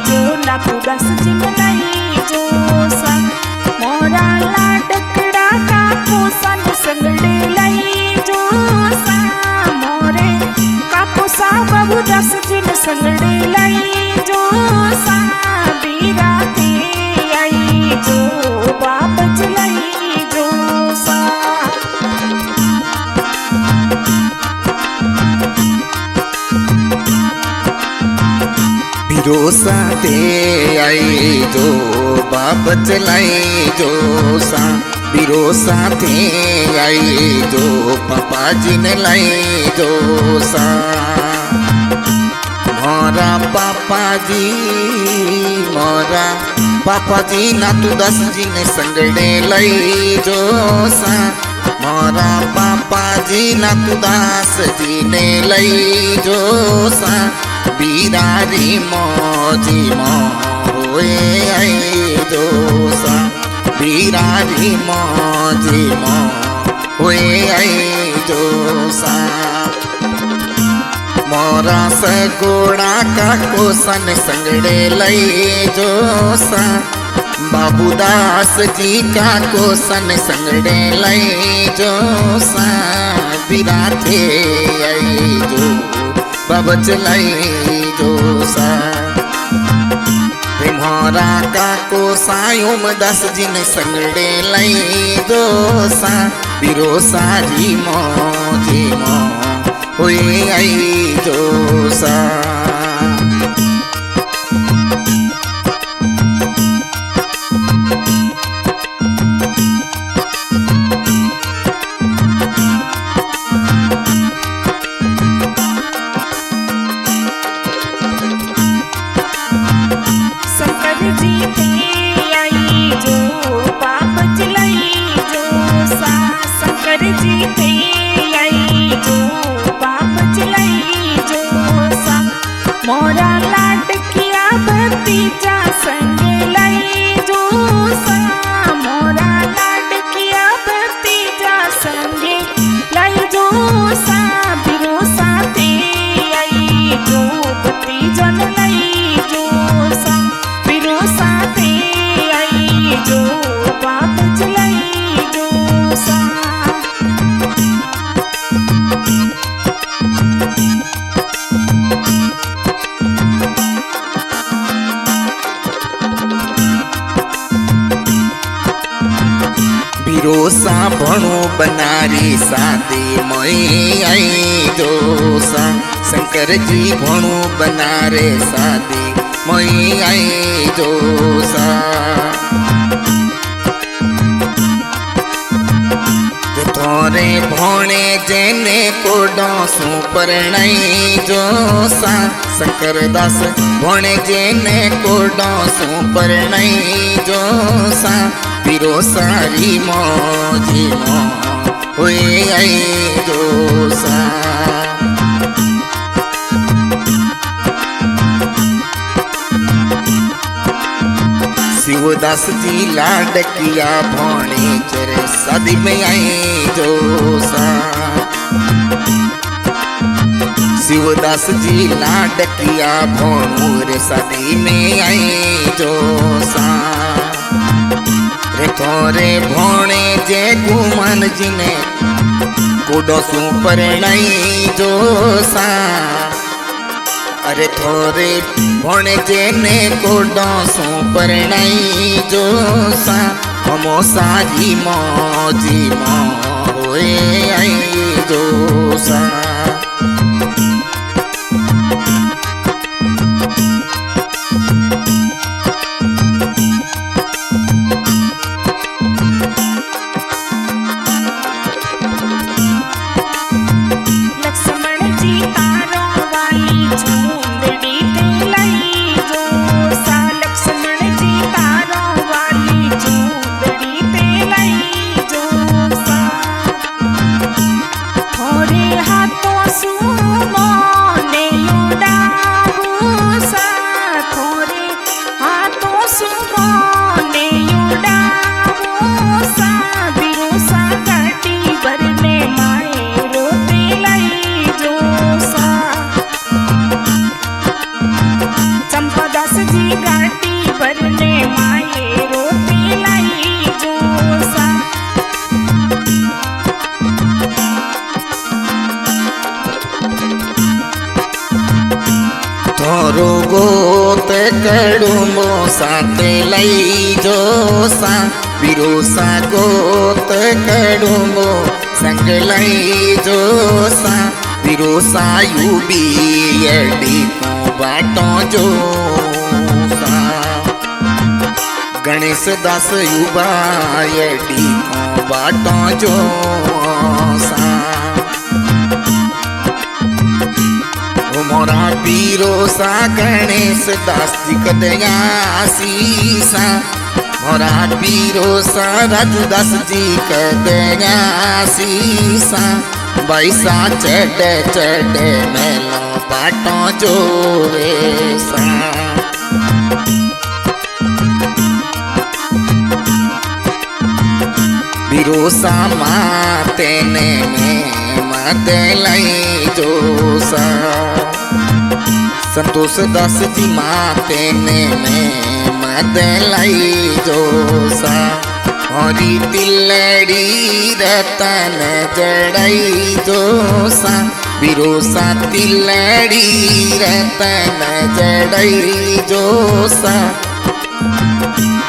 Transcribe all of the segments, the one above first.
जो लाखों दस जिन लाई जो सा मोरा लाडकड़ा का पोसन संगड़े लाई जो सा मोरे का पोसा बाबू दस जिन संगड़े लाई जो सा बीराते आई जो बाप चलाई जो सा बिरोसा ते आई जो बाप चलाई जो सा बिरोसा ते आई जो पापा जी ने लाई जो सा मोरा पापा जी ना तू दस जी ने संगड़े लाई जो सा मोरा पापा जी ना तू दास जी ने लाई जो सा बीरारी मौजी मोए आई जो सा बीरारी मौजी मोए आई जो सा मोरा सगोड़ा का कोसन संगड़े लई जो सा बाबूदास जी का कोसन संगड़े लई जो सा बिराते आई जो बाबच लाई जो सा मोरा का कोसायुम दस जिन संगड़े लई जो सा बिरोसा जी मोजी मो हुई आई जो सा मोरा लाडकिया भतीजा संग लाई जो सा मोरा लाडकिया भतीजा संग लाई जो सा बिरोसा ते आई जो भतीजा लाई जो सा बिरोसा ते आई जो बाप चलाई जो सा बिरोसा भणो बनारी सादी मई आई जो सा शंकर जी भणो बनारे सादी मई आई जो सा थोरे भोणे जेने को डांसू परणाई जो सा शंकर दास भोणे जेने को डांसू परणाई जो सा बिरोसा री मौजी मो हुई आई जो सा शिवदास जी लाडकिया भोणे चरे शादी में आई जो सा शिवदास जी लाडकिया भोणूर शादी में आई जो सा रे थोरे भोणे जे गुमान जी ने कोडोसू परणाई जो सा अरे थोरे भोणे जेने कोडोसू परणाई जो सा हमो सारी मौजी मो होए आई जो सा हाथों थोरो गोत कड़ुमो साथे लई जो सा बिरोसा गोत कड़ुमो संग लई जो सा बिरोसा यूबी अड़ी को बाटो जो सा गणेश दास युबा अड़ी को बाटो जो सा मोरा पीरो सा गणेश दास जी कदया सीसा मोरा पीरो सा राजू दास जी कदया सीसा बैसा चढ़ चढ़ मेलो पाटो जो सा बिरोसा माते ने में मत लई जो सा संतोष दास जी माते ने में मत लई जो सा हरी तिलड़ी रतन जड़ई जो सा बिरोसा तिलड़ी रतन जड़ई जो सा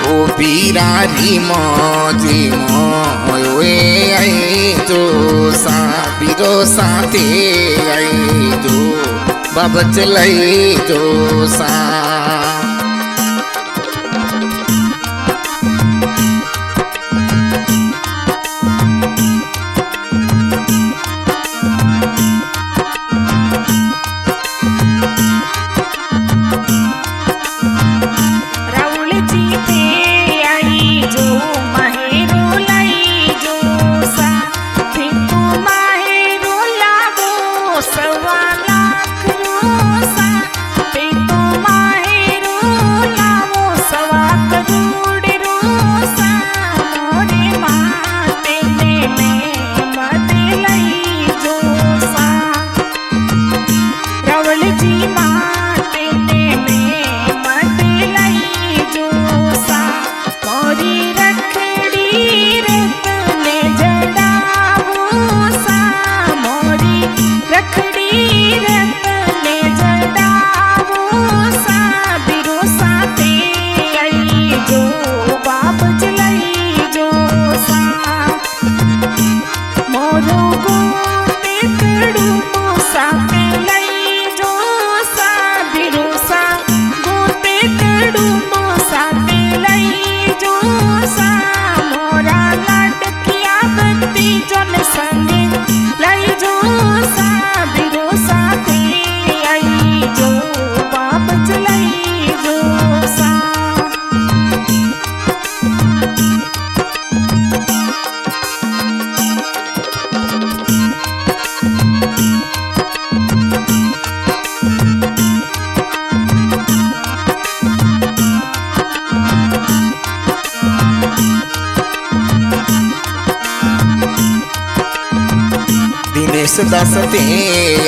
ओ बीरारी मौजी मोए आई जो सा बिरोसा ते आई जो बाबच लई जो सा दिनेश दास ते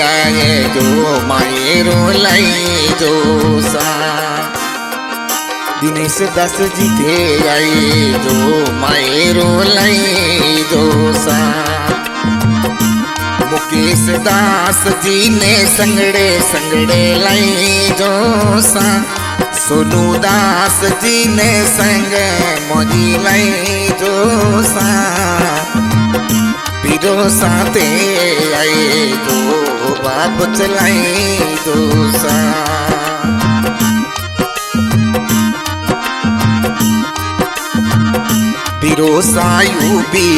आए जो मायरो लाई जो सा दिनेश दास जी थे आए जो मायरो लाई जो सा मुकेश दास जी ने संगड़े संगड़े लाई जो सा सोनू दास जी ने संग मोजी लाई जो सा बिरोसा ते आए जो बाप चलाई जो सा बिरोसा यूबी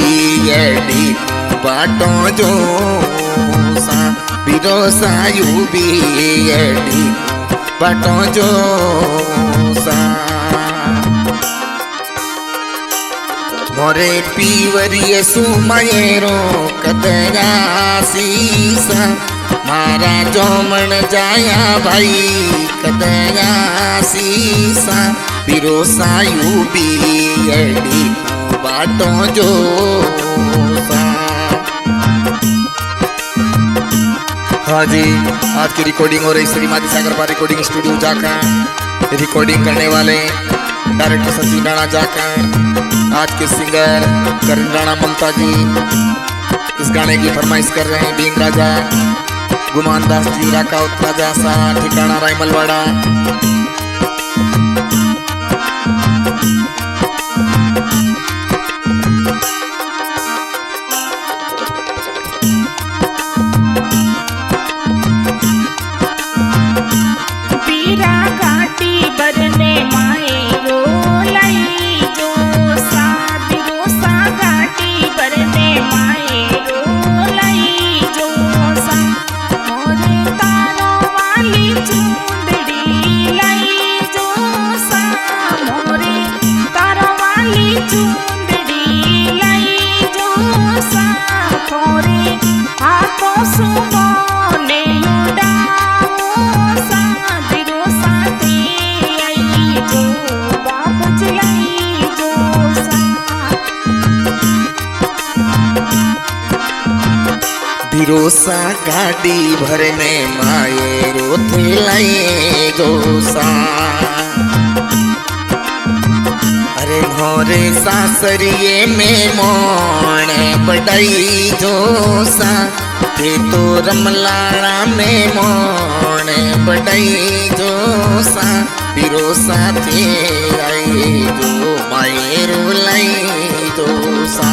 अड़ी बाटो जो सा बिरोसा यूबी अड़ी बाटो जो सा मोरे पीवरिय सुमयरो कदरा सीसा मारा जोमन जाया भाई कदरा सीसा बिरोसा यूबी अड़ी बाटो जो सा। हाँ जी, आज की रिकॉर्डिंग हो रही श्रीमती सागर पार रिकॉर्डिंग स्टूडियो जाकर रिकॉर्डिंग करने वाले डायरेक्टर सचिन राणा जाकर आज के सिंगर करण राणा ममता जी इस गाने की फरमाइश कर रहे हैं। बीन राजा गुमानदास जी राका उत्तरा जासा ठिकाणा रायमलवाड़ा। पीरा घाटी बरने माए रो लाई जो सा बिरोसा घाटी बरने माए रो लाई जो सा मोरे तारो वाली चूंदड़ी लाई जो सा मोरे तारो वाली चूंदड़ी लाई जो सा थोरे हाथों सुनो ने उड़ाओ सा बिरोसा ते आई जो बाबज लाई जो सा बिरोसा गाड़ी भरने माए रोथे लाई जोसा। अरे घोरे सासरिये में मोण बड़ाई जोसा ते तो रमलाड़ा में मोण बड़ाई जोसा। बिरोसा थे आई जो माए रोलाई जोसा।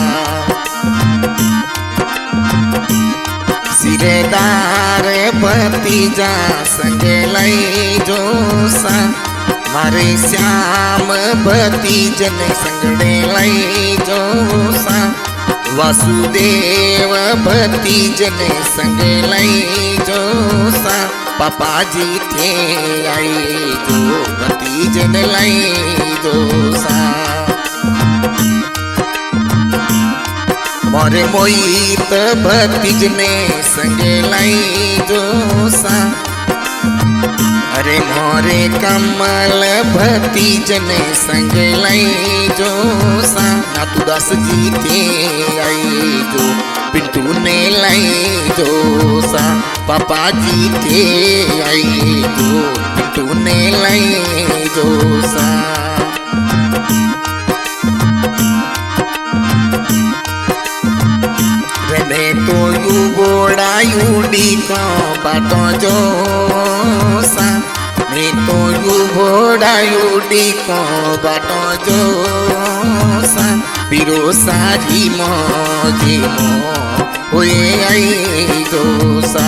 सिरेदार भतीजा संगे लाई जोसा मारे श्याम भतीजन संगड़े लाई जोसा। वासुदेव भतीजन संगे लाई जोसा। पापा जी थे आई जो भतीजन लाई जोसा। मोरे मोईत भतीजने संगे लाई जोसा। अरे मोरे कमल भतीजने संगे लाई जोसा। नाथुदास जी थे आई जो पिंटू ने लाई जोसा। पापा जी थे आई जो पिंटू ने लाई जोसा। मैं तो यू बोड़ा यूडी को बाटो जोसा। मैं तो यू बोड़ा यूडी को बाटो जोसा। बिरोसा जी मो होए आई जोसा।